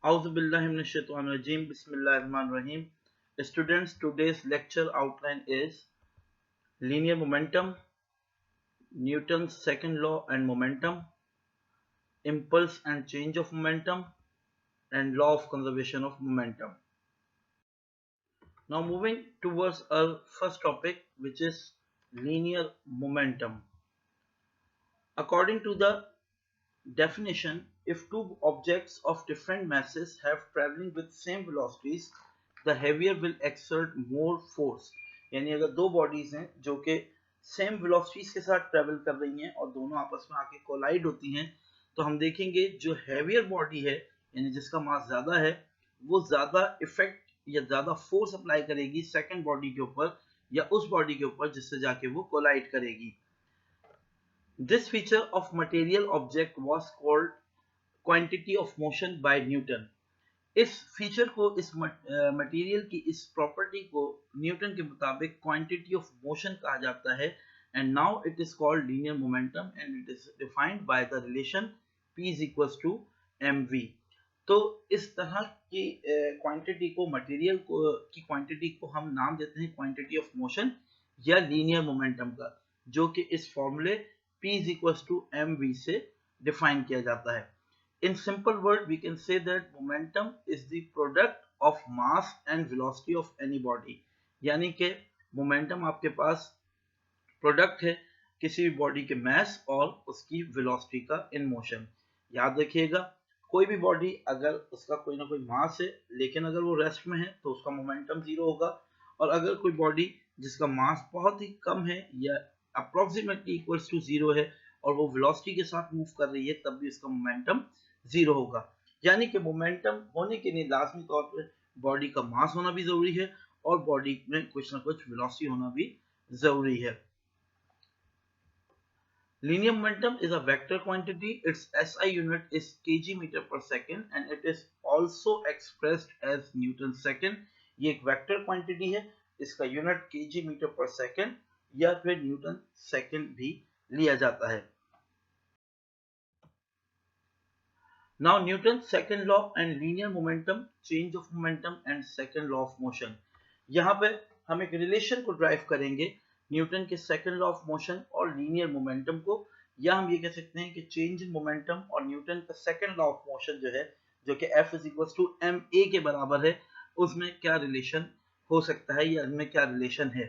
Auzubillahiminash-shaytanir-rajim. Bismillahir-Rahmanir-Rahim. Students, today's lecture outline is linear momentum, Newton's second law and momentum, impulse and change of momentum, and law of conservation of momentum. Now moving towards our first topic, which is linear momentum. According to the definition, if two objects of different masses have traveling with same velocities, the heavier will exert more force. यानी अगर दो bodies हैं जो कि same velocities के साथ travel कर रही हैं और दोनों आपस में आके कोलाइड होती हैं, तो हम देखेंगे जो हैवियर बॉडी है यानी जिसका मास ज्यादा है वो ज्यादा इफेक्ट या ज्यादा फोर्स अप्लाई करेगी सेकंड बॉडी के ऊपर या उस बॉडी के ऊपर जिससे जाके वो कोलाइड करेगी. This feature of material object was called quantity of motion by Newton. इस फीचर को इस मटेरियल की इस प्रॉपर्टी को न्यूटन के मुताबिक क्वांटिटी ऑफ मोशन कहा जाता है and now it is called linear momentum and it is defined by the relation P is equals to mv. तो इस तरह की क्वांटिटी को मटेरियल को की क्वांटिटी को हम नाम देते हैं क्वांटिटी ऑफ मोशन या लीनियर मोमेंटम का, जो कि इस फॉर्मूले P is equals to mv से डिफाइन किया जाता है. In simple word, we can say that momentum is the product of mass and velocity of any body. यानी कि momentum आपके पास प्रोडक्ट है किसी भी बॉडी के मास और उसकी वेलोसिटी का इन मोशन. याद रखिएगा, कोई भी बॉडी अगर उसका कोई ना कोई मास है लेकिन अगर वो रेस्ट में है तो उसका मोमेंटम जीरो होगा, और अगर कोई बॉडी जिसका मास बहुत ही कम है या अप्रोक्सीमेटली इक्वल्स टू जीरो है और वो वेलोसिटी के साथ मूव कर रही है तब भी इसका मोमेंटम जीरो होगा. यानी कि मोमेंटम होने के लिए लाजमी तौर पर बॉडी का मास होना भी जरूरी है और बॉडी में कुछ ना कुछ वेलोसिटी होना भी जरूरी है. Linear momentum is a vector quantity. Its SI unit is kg meter per second and it is also expressed as Newton second. ये एक वेक्टर क्वांटिटी है, इसका यूनिट kg मीटर पर सेकंड या फिर न्यूटन सेकंड भी लिया जाता है. Now Newton's second law and linear momentum, change of momentum and second law of motion. यहाँ पे हम एक रिलेशन को ड्राइव करेंगे न्यूटन के सेकंड लॉ ऑफ मोशन और लीनियर मोमेंटम को, या हम ये कह सकते हैं कि चेंज इन मोमेंटम और न्यूटन का सेकंड लॉ ऑफ मोशन जो है जो कि F is equal to ma के बराबर है, उसमें क्या रिलेशन हो सकता है या इनमें क्या रिलेशन है.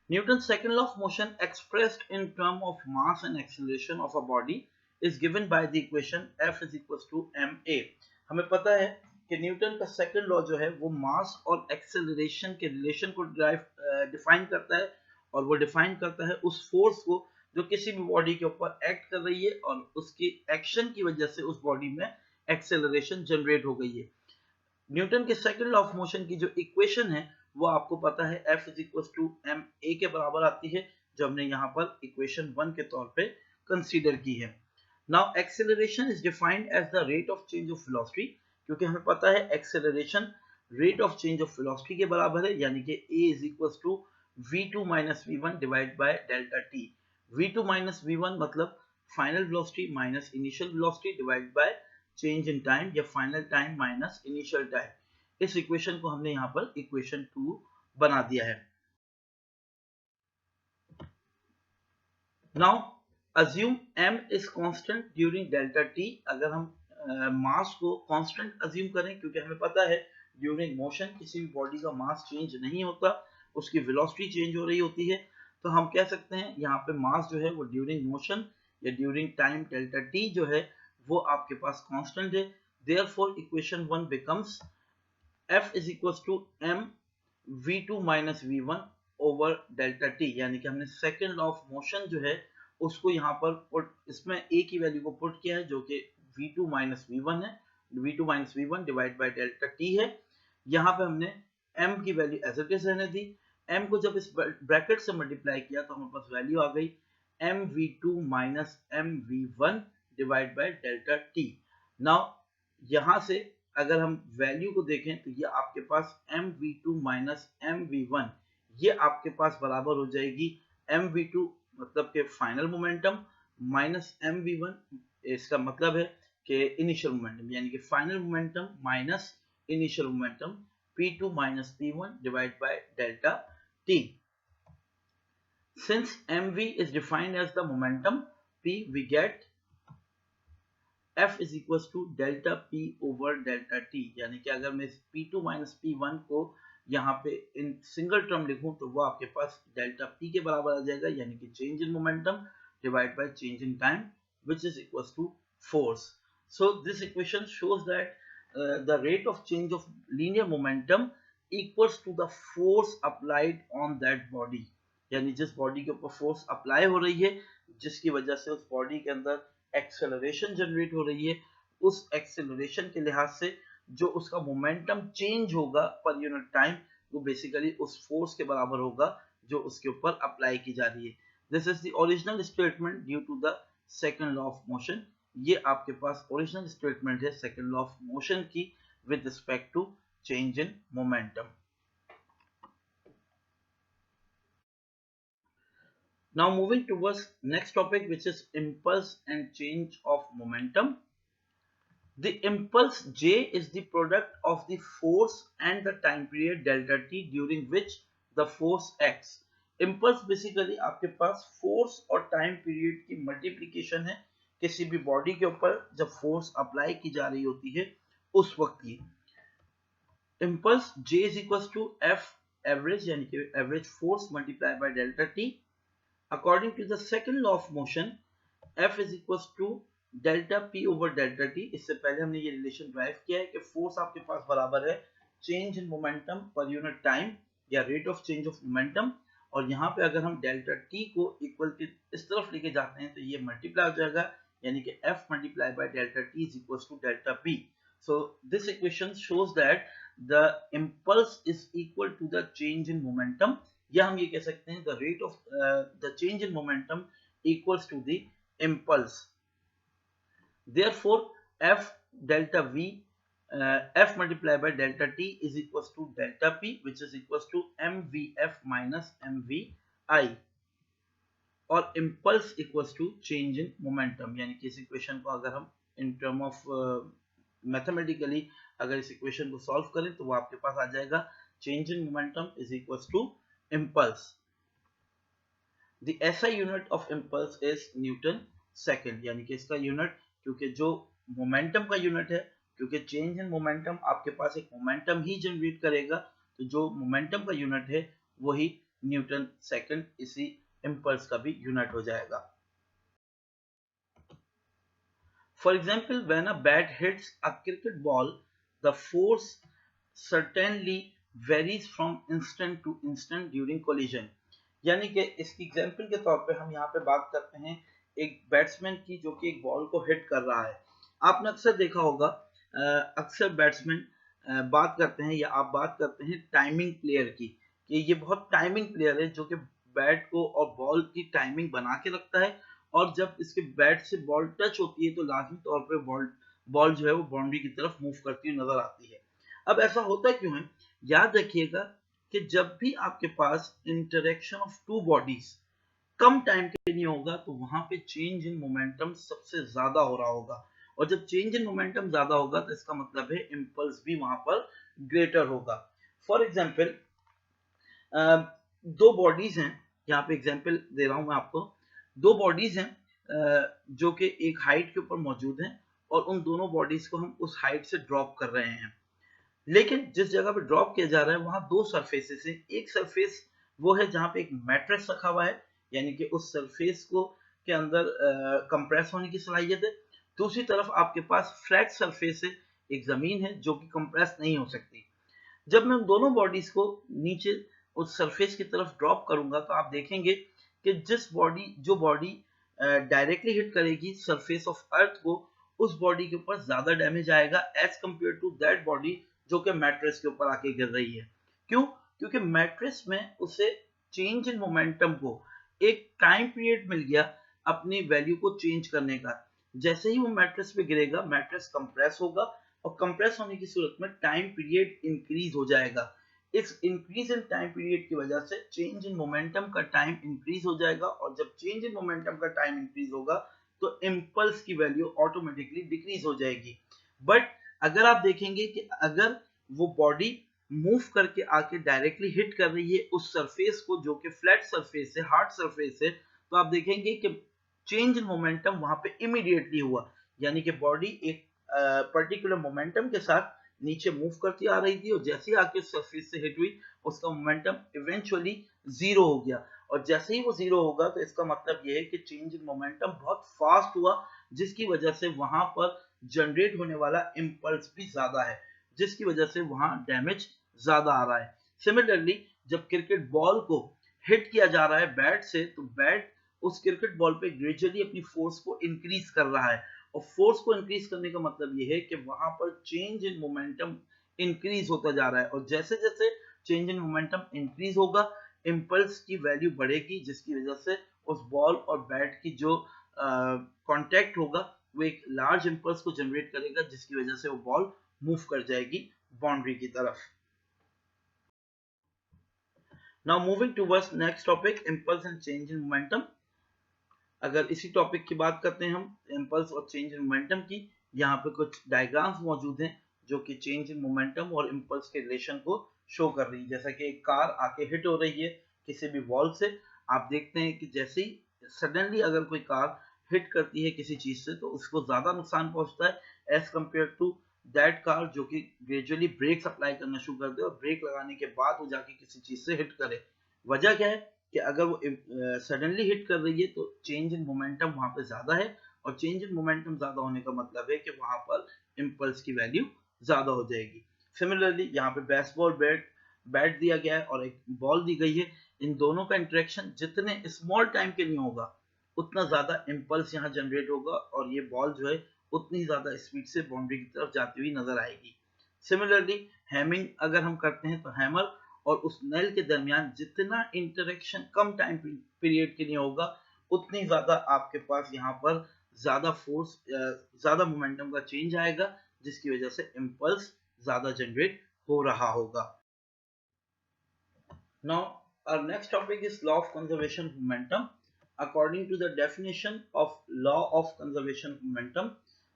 Newton's second law of motion expressed in term of mass and acceleration of a body is given by the equation F is equals to ma. हमें पता है कि न्यूटन का सेकंड लॉ जो है वो मास और एक्सेलरेशन के रिलेशन को डिफाइन करता है, और वो डिफाइन करता है उस फोर्स को जो किसी भी बॉडी के ऊपर एक्ट कर रही है और उसकी एक्शन की वजह से उस बॉडी में एक्सेलरेशन जनरेट हो गई है. न्यूटन के सेकंड लॉ ऑफ मोशन की जो इक्वेशन है वो आपको पता है F is equal to ma के बराबर आती है, जो हमने यहाँ पर इक्वेशन 1 के तौर पे कंसीडर की है. Now acceleration is defined as the rate of change of velocity, क्योंकि हमें पता है acceleration rate of change of velocity के बराबर है, यानी कि a is equal to v2 minus v1 divide by delta t. v2 minus v1 मतलब final velocity minus initial velocity divide by change in time या final time minus initial time. इस equation को हमने यहाँ पर इक्वेशन 2 बना दिया है. Now assume m is constant during delta t. अगर हम मास को कांस्टेंट अज्यूम करें, क्योंकि हमें पता है ड्यूरिंग मोशन किसी भी बॉडी का मास चेंज नहीं होता, उसकी वेलोसिटी चेंज हो रही होती है, तो हम कह सकते हैं यहाँ पे मास जो है वो ड्यूरिंग मोशन या ड्यूरिंग टाइम डेल्टा t जो है वो आपके पास कांस्टेंट है. Therefore equation 1 becomes F is equals to m v2 minus v1 over delta t. यानी कि हमने सेकेंड लॉ ऑफ मोशन जो है उसको यहाँ पर पुट, इसमें a की वैल्यू को पुट किया है जो कि v2 माइनस v1 है, v2 minus v1 divide by delta t है. यहाँ पे हमने m की वैल्यू एज इट इज रहने दी. m को जब इस ब्रैकेट से मल्टीप्लाई किया तो हमारे पास वैल्यू आ गई mv2 minus mv1 divide by delta t. Now यहाँ से अगर हम वैल्यू को देखें तो ये आपके पास mv2 माइनस mv1 ये आपके पास बराबर हो जाएगी mv2 मतलब के फाइनल मोमेंटम माइनस mv1. इसका मतलब है के इनिशियल मोमेंटम, यानी कि final momentum minus initial momentum p2 minus p1 divided by delta t. Since mv is defined as the momentum p, we get f is equals to delta p over delta t, यानी कि अगर मैं p2 minus p1 को यहाँ पे in single term लिखूं तो वो आपके पास डेल्टा p के बराबर आ जाएगा, यानी कि change in momentum divide by change in time which is equals to force. So this equation shows that the rate of change of linear momentum equals to the force applied on that body, यानी जिस body के ऊपर force apply हो रही है, जिसकी वजह से उस बॉडी के अंदर एक्सेलरेशन जनरेट हो रही है, उस एक्सेलरेशन के लिहाज से जो उसका मोमेंटम चेंज होगा पर यूनिट टाइम, वो बेसिकली उस फोर्स के बराबर होगा जो उसके ऊपर अप्लाई की जा रही है. This is the original statement due to the second law of motion. ये आपके पास ओरिजिनल स्टेटमेंट है सेकंड लॉ ऑफ मोशन की with respect to change in momentum. Now moving towards next topic, which is impulse and change of momentum. The impulse J is the product of the force and the time period delta t during which the force acts. Impulse basically आपके पास force और time period की multiplication है किसी भी body के ऊपर जब force apply की जा रही होती है उस वक्त की. Impulse J is equals to F average, यानी कि average force multiplied by delta t. According to the second law of motion, F is equals to delta P over delta T. इससे पहले हमने ये रिलेशन ड्राइव किया है कि force आपके पास बराबर है change in momentum per unit time या rate of change of momentum, और यहाँ पे अगर हम डेल्टा T को इक्वल के इस तरफ लेके जाते हैं तो ये मल्टीप्लाई हो जाएगा, यानी कि F multiply by delta T is equal to delta P. So this equation shows that the impulse is equal to the change in momentum, या हम ये कह सकते हैं the rate of the change in momentum equals to the impulse. Therefore F delta V F multiplied by delta T is equals to delta P, which is equals to mvf minus mvi, और impulse equals to change in momentum. यानी कि इस equation को अगर हम in term of mathematically अगर इस equation को सॉल्व करें तो वो आपके पास आ जाएगा change in momentum is equals to impulse. The SI unit of impulse is Newton second, यानी कि इसका यूनिट, क्योंकि जो मोमेंटम का यूनिट है, क्योंकि चेंज इन मोमेंटम आपके पास एक मोमेंटम ही जनरेट करेगा, तो जो मोमेंटम का यूनिट है वही न्यूटन सेकंड इसी impulse का भी यूनिट हो जाएगा. For example, when a bat hits a cricket ball, the force certainly varies from instant to instant during collision. यानी कि इसकी एग्जांपल के तौर पे हम यहाँ पे बात करते हैं एक बैट्समैन की जो कि एक बॉल को हिट कर रहा है. आपने अक्सर देखा होगा, अक्सर बैट्समैन बात करते हैं या आप बात करते हैं टाइमिंग प्लेयर की, कि ये बहुत टाइमिंग प्लेयर है जो कि बैट को और बॉल की टाइमिंग बना के रखता है, और जब इसके बैट से बॉल टच होती है तो लाजमी तौर पे बॉल जो है वो बाउंड्री की तरफ मूव करती हुई नजर आती है. अब ऐसा होता क्यों है? याद रखिएगा कि जब भी आपके पास इंटरेक्शन ऑफ टू बॉडीज कम टाइम के लिए होगा तो वहां पे चेंज इन मोमेंटम सबसे ज्यादा हो रहा होगा, और जब चेंज इन मोमेंटम ज्यादा होगा तो इसका मतलब है इंपल्स भी वहां पर ग्रेटर होगा. फॉर एग्जांपल, दो बॉडीज हैं, यहाँ पे एग्जांपल दे रहा हूं मैं आपको. दो बॉडीज हैं जो कि एक हाइट के ऊपर मौजूद हैं, और उन दोनों बॉडीज को हम उस हाइट से ड्रॉप कर रहे हैं, लेकिन जिस जगह पे ड्रॉप किया जा रहा है वहां दो सरफेसेस हैं. एक सरफेस वो है जहां पे एक मैट्रेस रखा हुआ है, यानी कि उस सरफेस को के अंदर कंप्रेस होने की सलाहियत है. दूसरी तरफ आपके पास फ्लैट सरफेस है, एक जमीन है जो कि कंप्रेस नहीं हो सकती. जब मैं दोनों बॉडीज को नीचे उस सरफेस की तरफ ड्रॉप करूंगा तो आप देखेंगे कि जो बॉडी डायरेक्टली हिट करेगी सरफेस ऑफ अर्थ को, उस बॉडी के ऊपर ज्यादा डैमेज आएगा as compare to that body जो कि मैट्रेस के ऊपर आके गिर रही है. क्यों? क्योंकि मैट्रेस में उसे चेंज इन मोमेंटम को एक टाइम पीरियड मिल गया अपनी वैल्यू को चेंज करने का. जैसे ही वो मैट्रेस पे गिरेगा, मैट्रेस कंप्रेस होगा, और कंप्रेस होने की सूरत में टाइम पीरियड इंक्रीज हो जाएगा. इस इंक्रीज इन टाइम पीरियड की वजह से चेंज इन मोमेंटम का टाइम इंक्रीज हो जाएगा, और जब चेंज इन मोमेंटम का टाइम इंक्रीज होगा तो इम्पल्स की वैल्यू ऑटोमेटिकली डिक्रीज हो जाएगी। बट अगर आप देखेंगे कि अगर वो बॉडी मूव करके आके डायरेक्टली हिट कर रही है उस सरफेस को जो कि फ्लैट सरफेस है, हार्ड सरफेस है, तो आप देखेंगे कि चेंज इन मोमेंटम वहां पे इमीडिएटली हुआ, यानी कि बॉडी एक पर्टिकुलर मोमेंटम के साथ नीचे मूव करती आ रही थी और जैसे ही आके सरफेस से हिट हुई उसका मोमेंटम इवेंचुअली जीरो हो गया। और जैसे ही वो जीरो होगा तो इसका मतलब ये है कि चेंज इन मोमेंटम बहुत फास्ट हुआ, जिसकी वजह से वहां पर जनरेट होने वाला इम्पल्स भी ज्यादा है, जिसकी वजह से वहां डैमेज ज्यादा आ रहा है। सिमिलरली जब क्रिकेट बॉल को हिट किया जा रहा है बैट से, तो बैट उस क्रिकेट बॉल पे ग्रेजुअली अपनी फोर्स को इंक्रीज कर रहा है, और फोर्स को इंक्रीज करने का मतलब ये है कि वहां पर चेंज इन मोमेंटम इंक्रीज होता जा रहा है, और जैसे जैसे चेंज इन मोमेंटम इंक्रीज होगा इम्पल्स की वैल्यू बढ़ेगी, जिसकी वजह से उस बॉल और बैट की जो कांटेक्ट होगा वो एक लार्ज इम्पल्स को जनरेट करेगा, जिसकी वजह से वो बॉल मूव कर जाएगी बाउंड्री की तरफ। Now moving towards next topic, impulse and change in momentum. अगर इसी टॉपिक की बात करते हैं हम इम्पल्स और चेंज इन मोमेंटम की, यहाँ पे कुछ डायग्राम्स मौजूद हैं जो कि चेंज इन मोमेंटम और इम्पल्स के रिलेशन को शो कर रही है। जैसा कि एक कार आके हिट हो रही है किसी भी वॉल से, आप देखते हैं कि जैसे ही सडनली अगर कोई कार हिट करती है किसी चीज से तो उसको ज्यादा नुकसान पहुंचता है as compare to that car जो कि ग्रेजुअली ब्रेक अप्लाई करना शुरू कर दे और ब्रेक लगाने के बाद वो जाके किसी चीज से हिट करे। वजह क्या है कि अगर वो सडनली हिट कर रही है तो चेंज इन मोमेंटम वहां पे ज्यादा है, और चेंज इन मोमेंटम ज्यादा होने का मतलब है कि वहां पर इम्पल्स की वैल्यू ज्यादा हो जाएगी। सिमिलरली यहाँ पे बेसबॉल बैट बैट दिया गया है और एक बॉल दी गई है, इन दोनों का इंटरेक्शन जितने स्मॉल टाइम के लिए होगा उतना ज्यादा इम्पल्स यहाँ जनरेट होगा, और ये बॉल जो है उतनी ज्यादा स्पीड से बाउंड्री की तरफ जाती हुई नजर आएगी। सिमिलरली हैमिंग अगर हम करते हैं तो हैमर और उस नेल के दरमियान जितना इंटरेक्शन कम टाइम पीरियड के लिए होगा उतनी ज्यादा आपके पास यहाँ पर ज्यादा फोर्स ज्यादा मोमेंटम का चेंज आएगा, जिसकी वजह से इम्पल्स ज्यादा जनरेट हो रहा होगा। Now, our next topic is law of conservation of momentum. According to the definition of law of conservation of momentum,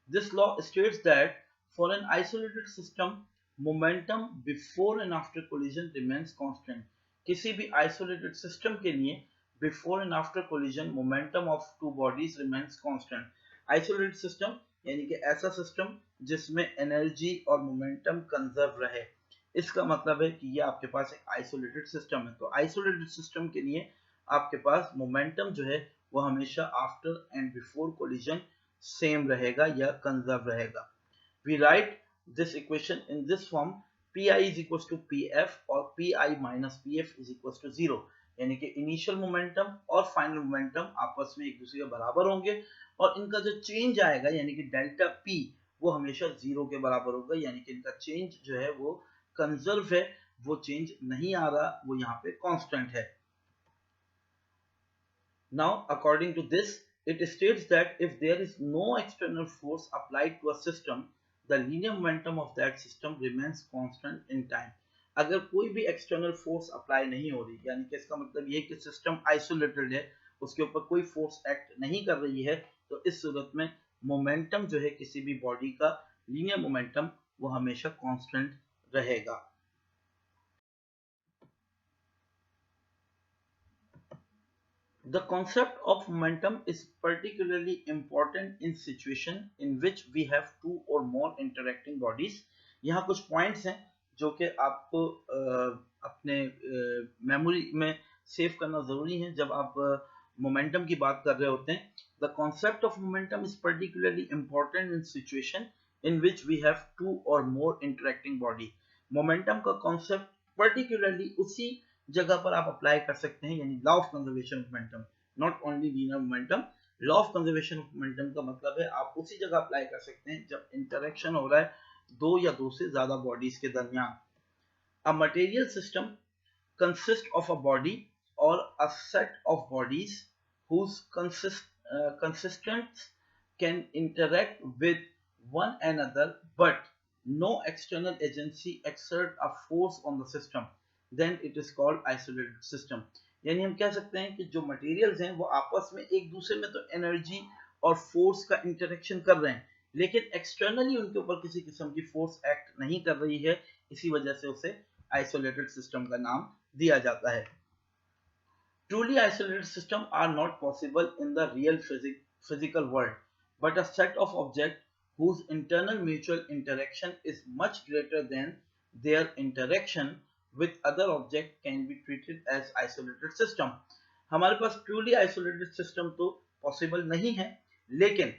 this law states that for an isolated system, momentum before and after collision remains constant. किसी भी isolated system के लिए before and after collision momentum of two bodies remains constant. Isolated system यानी कि ऐसा system जिसमें energy और momentum conserve रहे, इसका मतलब है कि ये आपके पास एक आइसोलेटेड सिस्टम है। तो आइसोलेटेड सिस्टम के लिए आपके पास मोमेंटम जो है वो हमेशा after and before collision same रहेगा या कंजर्व रहेगा। We write this equation in this form, P I is equal to P F और P I minus P F is equal to zero, यानी कि इनिशियल मोमेंटम और final momentum आपस में एक दूसरे के बराबर होंगे, और इनका जो चेंज आएगा यानी कि डेल्टा पी वो हमेशा जीरो के बराबर होगा, यानी कि इनका चेंज जो है वो कंजर्व है, वो चेंज नहीं आ रहा, वो यहाँ पे कांस्टेंट है। Now, according to this, it states that if there is no external force applied to a system, the linear momentum of that system remains constant in time. अगर कोई भी एक्सटर्नल फोर्स अप्लाई नहीं हो रही, यानी कि इसका मतलब ये कि सिस्टम आइसोलेटेड है, उसके ऊपर कोई फोर्स एक्ट नहीं कर रही है, तो इस सूरत में मोमेंटम जो है किसी भी बॉडी का लीनियर मोमेंटम वो हमेशा कांस्टेंट रहेगा। The concept of momentum is particularly important in situation in which we have two or more interacting bodies. यहाँ कुछ points हैं जो कि आपको अपने मेमोरी में सेव करना जरूरी है जब आप मोमेंटम की बात कर रहे होते हैं। The concept of momentum is particularly important in situation in which we have two or more interacting body. Momentum का concept particularly उसी जगह पर आप अप्लाई कर सकते हैं, यानी law of conservation of momentum, not only linear momentum. Law of conservation of momentum का मतलब है आप उसी जगह अप्लाई कर सकते हैं जब इंटरेक्शन हो रहा है दो या दो से ज्यादा बॉडीज के दरमियान। A material system consist of a body और a set of bodies whose consistents can interact with one another but no external agency exert a force on the system, then it is called isolated system। यानी हम कह सकते हैं कि जो materials हैं वो आपस में एक दूसरे में तो एनर्जी और फोर्स का इंटरेक्शन कर रहे हैं, लेकिन एक्सटर्नली उनके ऊपर किसी किस्म की फोर्स एक्ट नहीं कर रही है, इसी वजह से उसे आइसोलेटेड सिस्टम का नाम दिया जाता है। Truly isolated systems are not possible in the real physical world, but a set of objects whose internal mutual interaction is much greater than their interaction with other objects can be treated as isolated system. हमारे पास truly isolated system तो possible नहीं है, लेकिन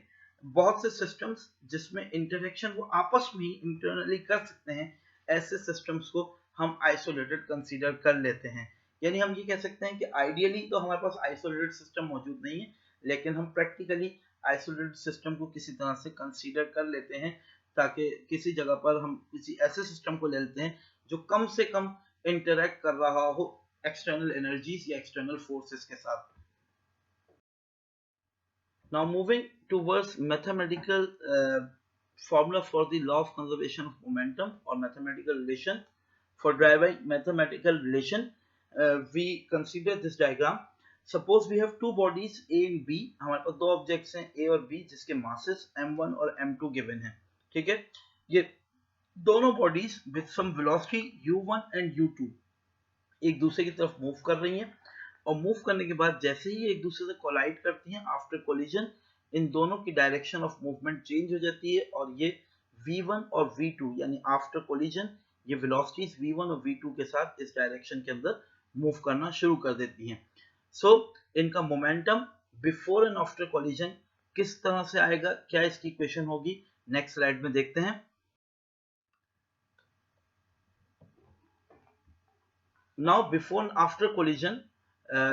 बहुत से systems जिसमें interaction वो आपस में ही internally कर सकते हैं, ऐसे systems को हम isolated consider कर लेते हैं। यानी हम ये कह सकते हैं कि आइडियली तो हमारे पास आइसोलेटेड सिस्टम मौजूद नहीं है, लेकिन हम प्रैक्टिकली आइसोलेटेड सिस्टम को किसी तरह से कंसीडर कर लेते हैं, ताकि किसी जगह पर हम किसी ऐसे सिस्टम को ले लेते हैं जो कम से कम इंटरेक्ट कर रहा हो एक्सटर्नल एनर्जीज या एक्सटर्नल फोर्सेस के साथ। Now moving towards mathematical formula for the law of conservation of momentum or mathematical relation. For deriving mathematical relation, we consider this diagram. Suppose we have two bodies A and B. हमारे पास दो objects हैं A और B जिसके masses m1 और m2 given है, ठीक है। ये दोनों bodies with some velocity u1 and u2 एक दूसरे की तरफ मूव कर रही हैं, और मूव करने के बाद जैसे ही एक दूसरे से कोलाइड करती हैं, आफ्टर कोलिजन इन दोनों की डायरेक्शन ऑफ मूवमेंट चेंज हो जाती है, और ये v1 और v2 यानी आफ्टर कोलिजन ये वेलोसिटीज v1 और v2 के साथ इस डायरेक्शन के अंदर मूव करना शुरू कर देती हैं। सो इनका momentum before and after collision किस तरह से आएगा, क्या इसकी इक्वेशन होगी, नेक्स्ट स्लाइड में देखते हैं। Now before and after collision,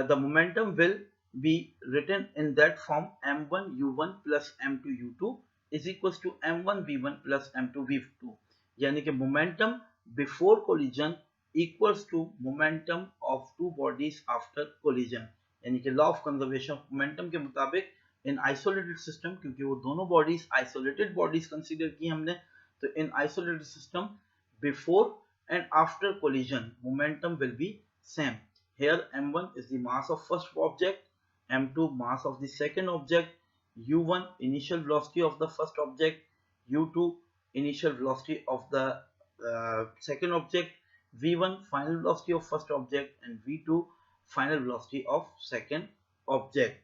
the momentum will be written in that form: m1 u1 plus m2 u2 is equals to m1 v1 plus m2 v2, यानी कि momentum before collision equals to momentum of two bodies after collision, यानी कि law of conservation of momentum के मुताबिक in isolated system, क्योंकि वो दोनों bodies isolated bodies consider की हमने, तो in isolated system before and after collision momentum will be same. Here m1 is the mass of first object, m2 mass of the second object, u1 initial velocity of the first object, u2 initial velocity of the second object, v1 final velocity of first object, and v2 final velocity of second object.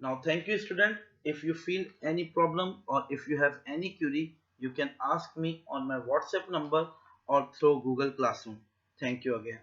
Now thank you student. If you feel any problem or if you have any query, you can ask me on my WhatsApp number or through Google Classroom. Thank you again.